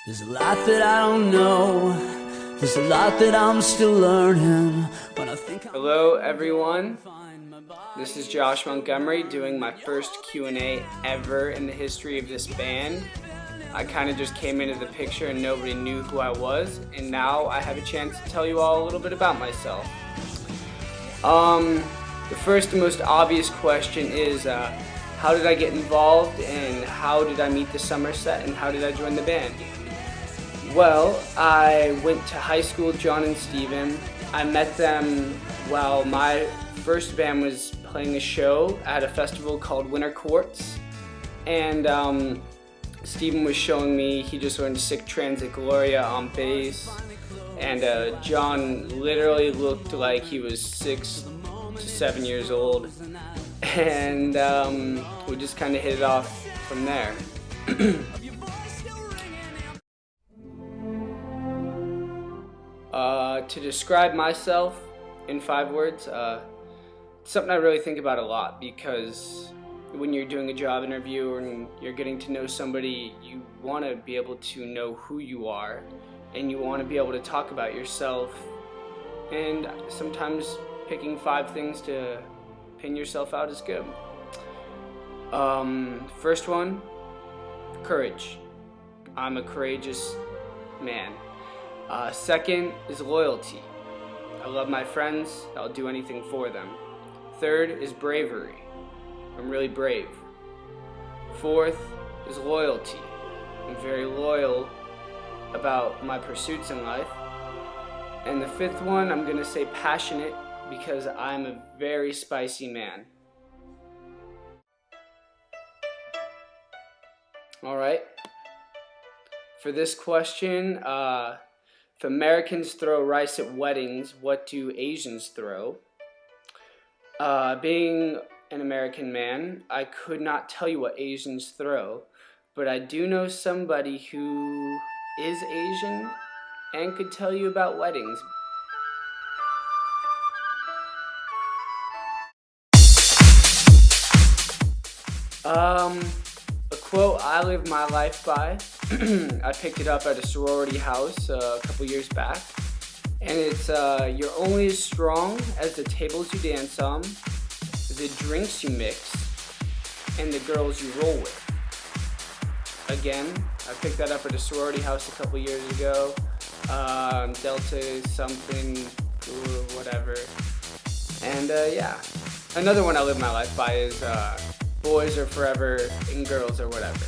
There's a lot that I don't know. There's a lot that I'm still learning. When I think Hello everyone, this is Josh Montgomery doing my first Q&A ever in the history of this band. I kind of just came into the picture and nobody knew who I was, and now I have a chance to tell you all a little bit about myself. The first and most obvious question is how did I get involved, and how did I meet the Somerset, and how did I join the band? Well, I went to high school with John and Steven. I met them while my first band was playing a show at a festival called Winter Courts, and Steven was showing me, he just learned Sic Transit Gloria on bass, and John literally looked like he was 6 to 7 years old, and we just kind of hit it off from there. To describe myself in 5 words, something I really think about a lot, because when you're doing a job interview and you're getting to know somebody, you want to be able to know who you are, and you want to be able to talk about yourself, and sometimes picking 5 things to pin yourself out is good. First one, courage. I'm a courageous man. Second is loyalty. I love my friends. I'll do anything for them. Third is bravery. I'm really brave. Fourth is loyalty. I'm very loyal about my pursuits in life. And the 5th one, I'm going to say passionate, because I'm a very spicy man. Alright. For this question, if Americans throw rice at weddings, what do Asians throw? Being an American man, I could not tell you what Asians throw, but I do know somebody who is Asian and could tell you about weddings. A quote I live my life by, I picked it up at a sorority house a couple years back, and it's, you're only as strong as the tables you dance on, the drinks you mix, and the girls you roll with. Again, I picked that up at a sorority house a couple years ago, Delta something, whatever, and yeah. Another one I live my life by is, boys are forever and girls are whatever.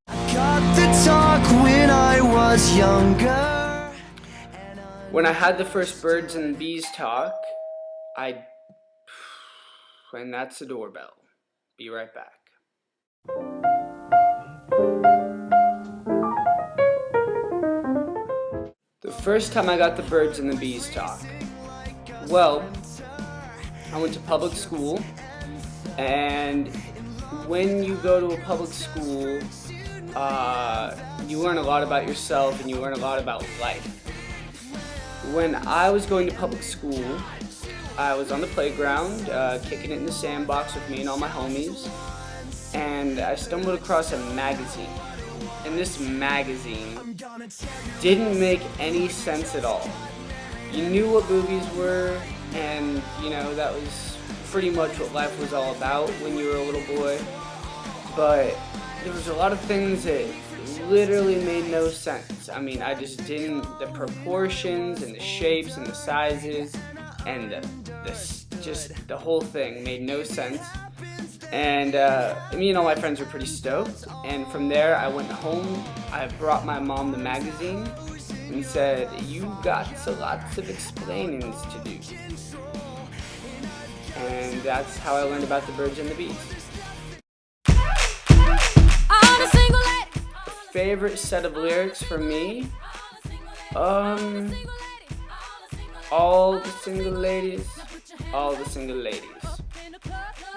Got the talk when I was younger. When I had the first birds and bees talk, and that's the doorbell. Be right back. The first time I got the birds and the bees talk, well, I went to public school, and when you go to a public school, you learn a lot about yourself and you learn a lot about life. When I was going to public school, I was on the playground, kicking it in the sandbox with me and all my homies, and I stumbled across a magazine. And this magazine didn't make any sense at all. You knew what boobies were, and you know, that was pretty much what life was all about when you were a little boy, but there was a lot of things that literally made no sense. I mean, I just didn't, the proportions and the shapes and the sizes and the whole thing made no sense. And me and all my friends were pretty stoked, and from there I went home. I brought my mom the magazine and said, "You got lots of explainings to do." And that's how I learned about the birds and the bees. Favorite set of lyrics for me? All the single ladies, all the single ladies.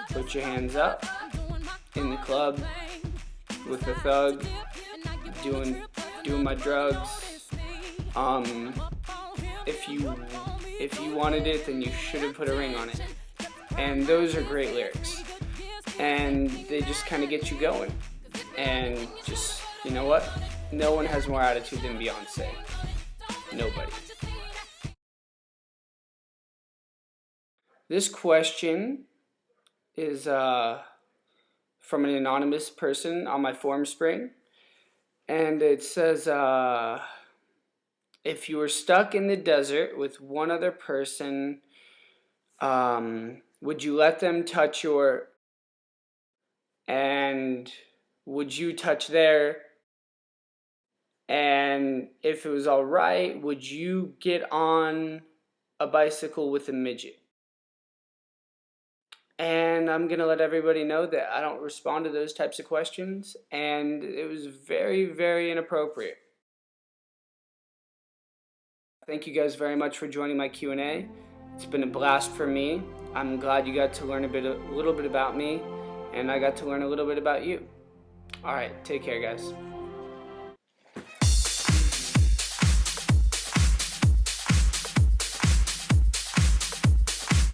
Put your hands up in the club with the thug, doing my drugs. If you wanted it, then you should have put a ring on it. And those are great lyrics, and they just kind of get you going, and just, you know what, No one has more attitude than Beyonce. Nobody. This question is from an anonymous person on my forum spring. And it says, if you were stuck in the desert with one other person, would you let them touch your, and would you touch their, and if it was all right, would you get on a bicycle with a midget? And I'm going to let everybody know that I don't respond to those types of questions, and it was very, very inappropriate. Thank you guys very much for joining my Q&A. It's been a blast for me. I'm glad you got to learn a little bit about me, and I got to learn a little bit about you. All right, take care, guys.